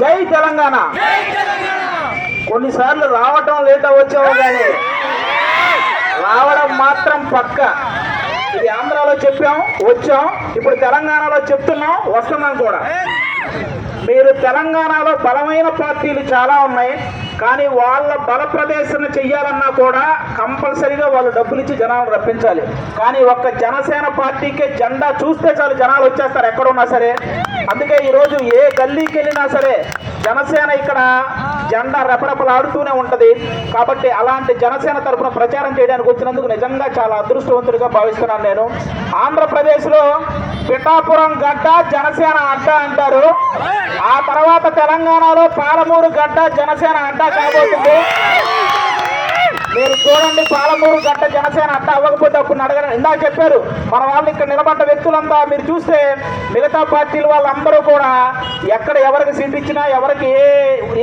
జై తెలంగాణ. కొన్నిసార్లు రావటం లేట్ అవ్వచ్చావు కానీ రావడం మాత్రం పక్క. ఇది ఆంధ్రాలో చెప్పాం, వచ్చాం, ఇప్పుడు తెలంగాణలో చెప్తున్నాం, వస్తున్నాం కూడా. మీరు తెలంగాణలో బలమైన పార్టీలు చాలా ఉన్నాయి, కానీ వాళ్ళ బల ప్రదర్శన చెయ్యాలన్నా కూడా కంపల్సరీగా వాళ్ళు డబ్బులు ఇచ్చి జనాలను రప్పించాలి. కానీ ఒక్క జనసేన పార్టీకే జెండా చూస్తే చాలు జనాలు వచ్చేస్తారు ఎక్కడున్నా సరే. అందుకే ఈరోజు ఏ గల్లీకి వెళ్ళినా సరే జనసేన ఇక్కడ జెండా రెపరెపలాడుతూనే ఉంటుంది. కాబట్టి అలాంటి జనసేన తరఫున ప్రచారం చేయడానికి వచ్చినందుకు నిజంగా చాలా అదృష్టవంతుడిగా భావిస్తున్నాను నేను. ఆంధ్రప్రదేశ్లో పిఠాపురం గడ్డ జనసేన అడ్డ అంటారు. ఆ తర్వాత తెలంగాణలో పాలమూరు గడ్డ జనసేన అడ్డ కాబోతుంది. మీరు చూడండి, పాలమూరు గడ్డ జనసేన అడ్డ అవ్వకపోతే అప్పుడు అడగండి. ఇందాక చెప్పారు మన వాళ్ళు ఇక్కడ నిలబడ్డ వ్యక్తులంతా మీరు చూస్తే మిగతా పార్టీల వాళ్ళందరూ కూడా ఎక్కడ ఎవరికి సీట్ ఇచ్చినా ఎవరికి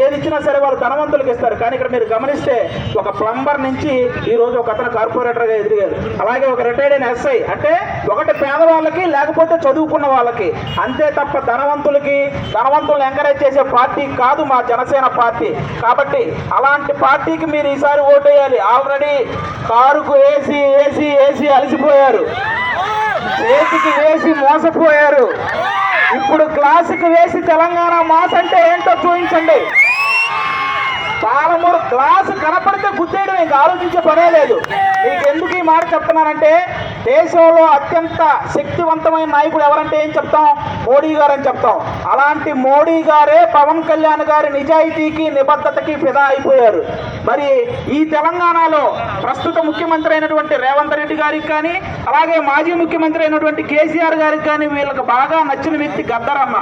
ఏది ఇచ్చినా సరే వాళ్ళు ధనవంతులకు ఇస్తారు. కానీ ఇక్కడ మీరు గమనిస్తే ఒక ప్లంబర్ నుంచి ఈరోజు ఒక అతను కార్పొరేటర్గా ఎదిగారు. అలాగే ఒక రిటైర్డ్ అయిన ఎస్ఐ. అంటే ఒకటి పేదవాళ్ళకి లేకపోతే చదువుకున్న వాళ్ళకి, అంతే తప్ప ధనవంతులను ఎంకరేజ్ చేసే పార్టీ కాదు మా జనసేన పార్టీ. కాబట్టి అలాంటి పార్టీకి మీరు ఈసారి ఓటేయాలి. ఆల్రెడీ కారుకు వేసి వేసి వేసి అలసిపోయారు, చేతికి వేసి మోసపోయారు. ఇప్పుడు గ్లాసుకు వేసి తెలంగాణ మాస్ అంటే ఏంటో చూపించండి. పాలమూరు గ్లాసు కనపడితే గుద్దేయడం ఇంకా ఆలోచించే పనే లేదు. మీకు ఎందుకు ఈ మాట చెప్తున్నానంటే, దేశంలో అత్యంత శక్తివంతమైన నాయకుడు ఎవరంటే ఏం చెప్తాం? మోడీ గారు అని చెప్తాం. అలాంటి మోడీ గారే పవన్ కళ్యాణ్ గారి నిజాయితీకి నిబద్ధతకి ఫిదా అయిపోయారు. మరి ఈ తెలంగాణలో ప్రస్తుత ముఖ్యమంత్రి అయినటువంటి రేవంత్ రెడ్డి గారికి కానీ, అలాగే మాజీ ముఖ్యమంత్రి అయినటువంటి కేసీఆర్ గారికి కానీ వీళ్ళకి బాగా నచ్చిన వ్యక్తి గద్దరన్న.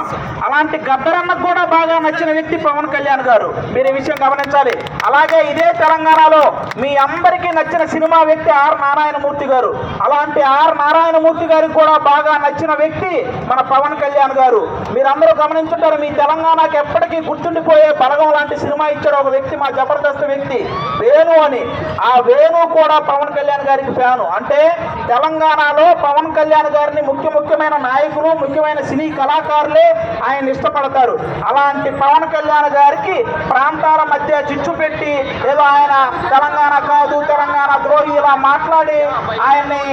అలాంటి గద్దరన్నకు కూడా బాగా నచ్చిన వ్యక్తి పవన్ కళ్యాణ్ గారు. మీరు ఈ విషయం గమనించాలి. అలాగే ఇదే తెలంగాణలో మీ అందరికీ నచ్చిన సినిమా వ్యక్తి ఆర్ నారాయణమూర్తి గారు. అలాంటి ఆర్ నారాయణమూర్తి గారికి కూడా బాగా నచ్చిన వ్యక్తి మన పవన్ కళ్యాణ్ గారు. మీరందరూ గమనించుంటారు, మీ తెలంగాణకి ఎప్పటికీ గుర్తుండిపోయే బలగం లాంటి సినిమా ఇచ్చాడు ఒక వ్యక్తి, మా జబర్దస్త్ వ్యక్తి వేణు అని. ఆ వేణు కూడా పవన్ కళ్యాణ్ గారికి ఫ్యాను. అంటే తెలంగాణలో పవన్ కళ్యాణ్ గారిని ముఖ్యమైన నాయకులు, ముఖ్యమైన సినీ కళాకారులే ఆయన ఇష్టపడతారు. అలాంటి పవన్ కళ్యాణ్ గారికి ప్రాంతాల మధ్య చిచ్చు పెట్టి ఏదో ఆయన తెలంగాణ కాదు, తెలంగాణ ద్రోహి ఇలా మాట్లాడి ఆయన్ని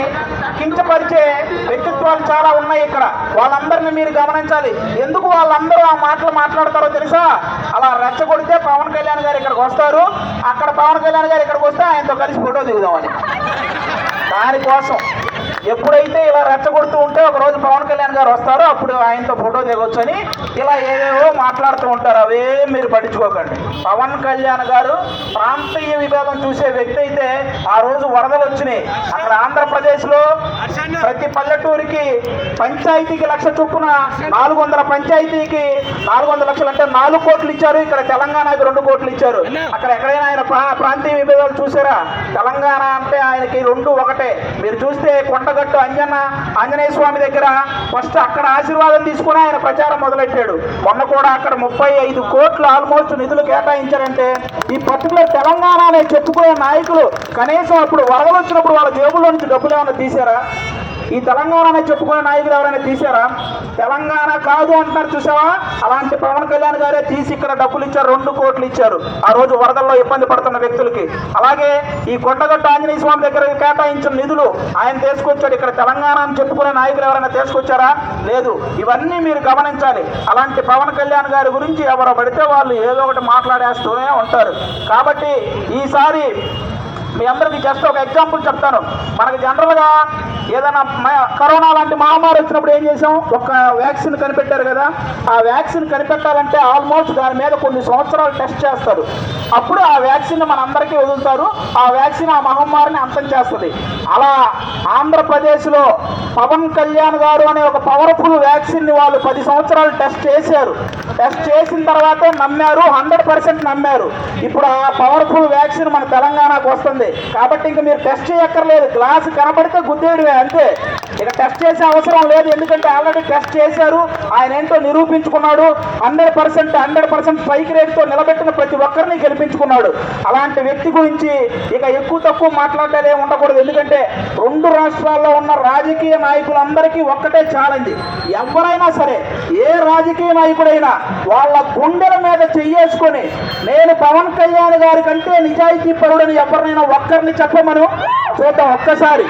కించపరిచే వ్యక్తిత్వాలు చాలా ఉన్నాయి ఇక్కడ. వాళ్ళందరినీ మీరు గమనించాలి. ఎందుకు వాళ్ళందరూ ఆ మాటలు మాట్లాడతారో తెలుసా? అలా రెచ్చగొడితే పవన్ కళ్యాణ్ గారు ఇక్కడికి వస్తారు, అక్కడ పవన్ కళ్యాణ్ గారు ఇక్కడికి వస్తే ఆయనతో కలిసి ఫోటో దిగుదామని. దానికోసం ఎప్పుడైతే ఇలా రెచ్చగొడుతూ ఉంటే ఒకరోజు పవన్ కళ్యాణ్ గారు వస్తారో అప్పుడు ఆయనతో ఫోటో దిగొచ్చని ఇలా ఏవేవో మాట్లాడుతూ ఉంటారు. అవే మీరు పట్టించుకోకండి. పవన్ కళ్యాణ్ గారు ప్రాంతీయ విభేదం చూసే వ్యక్తి అయితే ఆ రోజు వరదలు వచ్చినాయి. అక్కడ ఆంధ్రప్రదేశ్లో ప్రతి పల్లెటూరికి పంచాయతీకి 1,00,000 చొప్పున 400 పంచాయతీకి 400 లక్షలు అంటే 4 కోట్లు ఇచ్చారు. ఇక్కడ తెలంగాణకి 2 కోట్లు ఇచ్చారు. అక్కడ ఎక్కడైనా ఆయన ప్రాంతీయ విభేదాలు చూసారా? తెలంగాణ అంటే ఆయనకి 2 ఒకటే. మీరు చూస్తే కొండగట్టు ఆంజనేయ స్వామి దగ్గర ఫస్ట్ అక్కడ ఆశీర్వాదం తీసుకుని ఆయన ప్రచారం మొదలెట్టాడు. మొన్న కూడా అక్కడ 35 కోట్లు ఆల్మోస్ట్ నిధులు కేటాయించారంటే ఈ పర్టికులర్ తెలంగాణ అనే చెప్పుకునే నాయకులు కనీసం అప్పుడు వరదలు వచ్చినప్పుడు వాళ్ళ జేబులో నుంచి డబ్బులు ఏమైనా తీశారా? ఈ తెలంగాణ అనే చెప్పుకునే నాయకులు ఎవరైనా తీశారా? తెలంగాణ కాదు అంటారు చూసావా? అలాంటి పవన్ కళ్యాణ్ గారే తీసి ఇక్కడ డబ్బులు ఇచ్చారు, 2 కోట్లు ఇచ్చారు ఆ రోజు వరదల్లో ఇబ్బంది పడుతున్న వ్యక్తులకి. అలాగే ఈ కొండగట్టు ఆంజనేయ స్వామి దగ్గర కేటాయించిన నిధులు ఆయన తీసుకొచ్చాడు. ఇక్కడ తెలంగాణ అని చెప్పుకునే నాయకులు ఎవరైనా తీసుకొచ్చారా? లేదు. ఇవన్నీ మీరు గమనించాలి. అలాంటి పవన్ కళ్యాణ్ గారి గురించి ఎవరు పడితే వాళ్ళు ఏదో ఒకటి మాట్లాడేస్తూనే ఉంటారు. కాబట్టి ఈసారి మీ అందరికీ జస్ట్ ఒక ఎగ్జాంపుల్ చెప్తాను. మనకి జనరల్గా ఏదైనా కరోనా లాంటి మహమ్మారి వచ్చినప్పుడు ఏం చేసాం? ఒక వ్యాక్సిన్ కనిపెట్టారు కదా. ఆ వ్యాక్సిన్ కనిపెట్టాలంటే ఆల్మోస్ట్ దాని మీద కొన్ని సంవత్సరాలు టెస్ట్ చేస్తారు. అప్పుడు ఆ వ్యాక్సిన్ మనందరికీ వదులుతారు. ఆ వ్యాక్సిన్ ఆ మహమ్మారిని అంతం చేస్తుంది. అలా ఆంధ్రప్రదేశ్లో పవన్ కళ్యాణ్ గారు అనే ఒక పవర్ఫుల్ వ్యాక్సిన్ని వాళ్ళు 10 సంవత్సరాలు టెస్ట్ చేశారు. టెస్ట్ చేసిన తర్వాత నమ్మారు, 100% నమ్మారు. ఇప్పుడు ఆ పవర్ఫుల్ వ్యాక్సిన్ మన తెలంగాణకు వస్తుంది. కాబట్టి ఇంక మీరు టెస్ట్ చేయక్కర్లేదు. గ్లాస్ కనపడితే గుద్దేయడమే అంతే. ఇక టెస్ట్ చేసే అవసరం లేదు. ఎందుకంటే ఆల్రెడీ టెస్ట్ చేశారు. ఆయన ఏంటో నిరూపించుకున్నాడు. 100% స్ట్రైక్ రేట్తో నిలబెట్టిన ప్రతి ఒక్కరిని గెలిపించుకున్నాడు. అలాంటి వ్యక్తి గురించి ఇక ఎక్కువ తక్కువ మాట్లాడలే ఉండకూడదు. ఎందుకంటే 2 రాష్ట్రాల్లో ఉన్న రాజకీయ నాయకులందరికీ ఒక్కటే ఛాలెంజ్. ఎవరైనా సరే, ఏ రాజకీయ నాయకుడైనా వాళ్ళ గుండెల మీద చెయ్యేసుకొని నేను పవన్ కళ్యాణ్ గారి కంటే నిజాయితీ పరుడని ఎవరినైనా ఒక్కరిని చెప్పమను చూద్దాం ఒక్కసారి.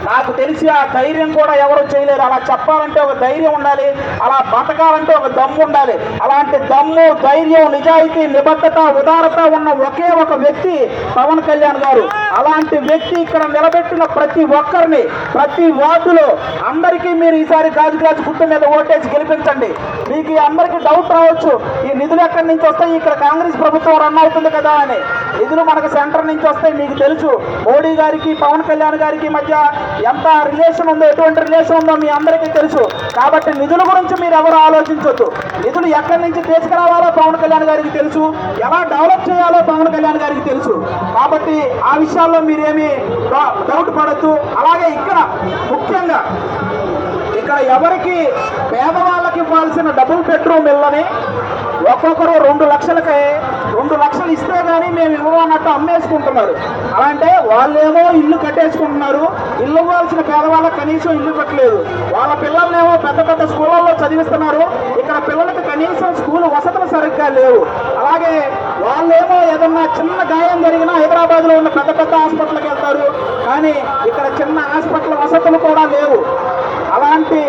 నాకు తెలిసి ఆ ధైర్యం కూడా ఎవరు చేయలేరు. అలా చెప్పాలంటే ఒక ధైర్యం ఉండాలి, అలా బతకాలంటే ఒక దమ్ము ఉండాలి. అలాంటి దమ్ము, ధైర్యం, నిజాయితీ, నిబద్ధత, ఉదారత ఉన్న ఒకే ఒక వ్యక్తి పవన్ కళ్యాణ్ గారు. అలాంటి వ్యక్తి ఇక్కడ నిలబెట్టిన ప్రతి ఒక్కరిని ప్రతి వార్డులో అందరికీ మీరు ఈసారి గాజు గుర్తు మీద ఓటేసి గెలిపించండి. మీకు అందరికీ డౌట్ రావచ్చు, ఈ నిధులు ఎక్కడి నుంచి వస్తాయి, ఇక్కడ కాంగ్రెస్ ప్రభుత్వం రన్ అవుతుంది కదా అని. నిధులు మనకు సెంటర్ నుంచి వస్తాయి. మీకు తెలుసు మోడీ గారికి పవన్ కళ్యాణ్ గారికి మధ్య ఎంత రిలేషన్ ఉందో, ఎటువంటి రిలేషన్ ఉందో మీ అందరికీ తెలుసు. కాబట్టి నిధుల గురించి మీరు ఎవరు ఆలోచించొద్దు. నిధులు ఎక్కడి నుంచి తీసుకురావాలో పవన్ కళ్యాణ్ గారికి తెలుసు, ఎలా డెవలప్ చేయాలో పవన్ కళ్యాణ్ గారికి తెలుసు. కాబట్టి ఆ విషయాల్లో మీరేమీ డౌట్ పడద్దు. అలాగే ఇక్కడ ముఖ్యంగా ఇక్కడ ఎవరికి పేదవాళ్ళకి ఇవ్వాల్సిన డబుల్ బెడ్రూమ్ ఇళ్ళని ఒక్కొక్కరు 2 లక్షలకే 2 లక్షలు ఇస్తే కానీ మేము ఇవ్వమన్నట్టు అమ్మేసుకుంటున్నారు. అలా అంటే వాళ్ళేమో ఇల్లు కట్టేసుకుంటున్నారు, ఇల్లు ఇవ్వాల్సిన పేదవాళ్ళకి కనీసం ఇల్లు కట్టలేదు. వాళ్ళ పిల్లల్నేమో పెద్ద స్కూళ్ళల్లో చదివిస్తున్నారు, ఇక్కడ పిల్లలకి కనీసం స్కూల్ వసతులు సరిగ్గా లేవు. అలాగే వాళ్ళేమో ఏదన్నా చిన్న గాయం జరిగినా హైదరాబాద్లో ఉన్న పెద్ద హాస్పిటల్కి వెళ్తారు, కానీ ఇక్కడ చిన్న హాస్పిటల్ వసతులు కూడా లేవు. అలాంటి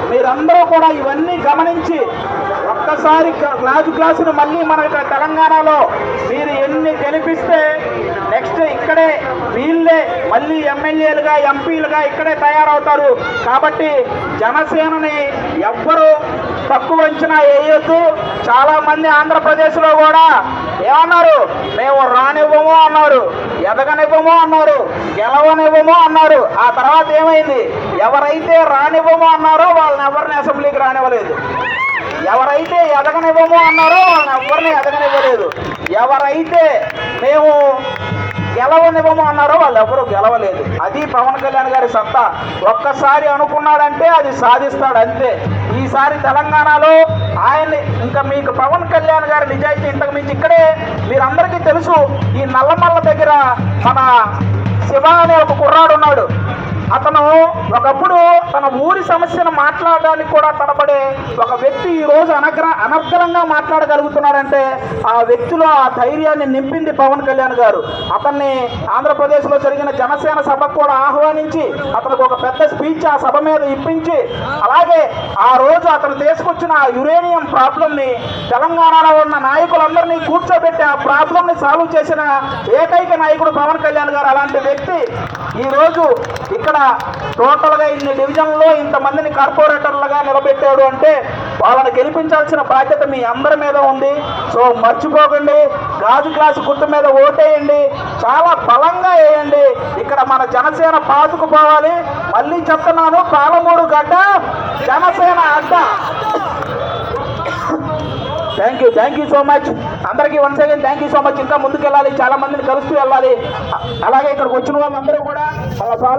మీరందరూ కూడా ఇవన్నీ గమనించి ఒక్కసారి క్లాసును మళ్ళీ మన తెలంగాణలో మీరు ఎన్ని గెలిపిస్తే నెక్స్ట్ ఇక్కడే వీళ్ళే మళ్ళీ ఎమ్మెల్యేలుగా ఎంపీలుగా ఇక్కడే తయారవుతారు. కాబట్టి జనసేనని ఎవ్వరూ తక్కువ అంచనా వేయొద్దు. చాలామంది ఆంధ్రప్రదేశ్లో కూడా ఏమన్నారు, మేము రానివ్వము అన్నారు, ఎదగనివ్వము అన్నారు, గెలవనివ్వము అన్నారు. ఆ తర్వాత ఏమైంది, ఎవరైతే రానివ్వము అన్నారో వాళ్ళని ఎవరిని అసెంబ్లీకి రానివ్వలేదు, ఎవరైతే ఎదగనివ్వము అన్నారో వాళ్ళని ఎవరిని ఎదగనివ్వలేదు, ఎవరైతే మేము గెలవనివ్వము అన్నారో వాళ్ళు ఎవరు గెలవలేదు. అది పవన్ కళ్యాణ్ గారి సత్తా. ఒక్కసారి అనుకున్నాడంటే అది సాధిస్తాడు అంతే. ఈసారి తెలంగాణలో ఆయన్ని ఇంకా మీకు పవన్ కళ్యాణ్ గారి నిజాయితీ ఇంతకు మించి ఇక్కడే మీరందరికీ తెలుసు. ఈ నల్లమల్ల దగ్గర మన శివ అనే ఒక కుర్రాడు ఉన్నాడు. అతను ఒకప్పుడు తన ఊరి సమస్యను మాట్లాడడానికి కూడా తడబడే ఒక వ్యక్తి ఈరోజు అనర్గళంగా మాట్లాడగలుగుతున్నాడంటే ఆ వ్యక్తిలో ఆ ధైర్యాన్ని నింపింది పవన్ కళ్యాణ్ గారు. అతన్ని ఆంధ్రప్రదేశ్లో జరిగిన జనసేన సభకు కూడా ఆహ్వానించి అతనికి ఒక పెద్ద స్పీచ్ ఆ సభ మీద ఇప్పించి, అలాగే ఆ రోజు అతను తీసుకొచ్చిన ఆ యురేనియం ప్రాబ్లంని తెలంగాణలో ఉన్న నాయకులందరినీ కూర్చోబెట్టి ఆ ప్రాబ్లంని సాల్వ్ చేసిన ఏకైక నాయకుడు పవన్ కళ్యాణ్ గారు. అలాంటి వ్యక్తి ఈరోజు ఇక్కడ టోటల్గా ఇన్ని డివిజన్లో ఇంతమందిని కార్పొరేటర్లుగా నిలబెట్టాడు అంటే వాళ్ళని గెలిపించాల్సిన బాధ్యత మీ అందరి మీద ఉంది. సో మర్చిపోకండి, గాజు గుర్తు మీద ఓటేయండి, చాలా బలంగా వేయండి. ఇక్కడ మన జనసేన పాతుకుపోవాలి. మళ్ళీ చెప్తున్నాను, పాలమూరు గడ్డ జనసేన అడ్డ. థ్యాంక్ యూ సో మచ్ అందరికీ. Once again thank you so much. ఇంకా ముందుకు వెళ్ళాలి, చాలా మందిని కలుస్తూ వెళ్ళాలి. అలాగే ఇక్కడికి వచ్చిన వాళ్ళందరూ కూడా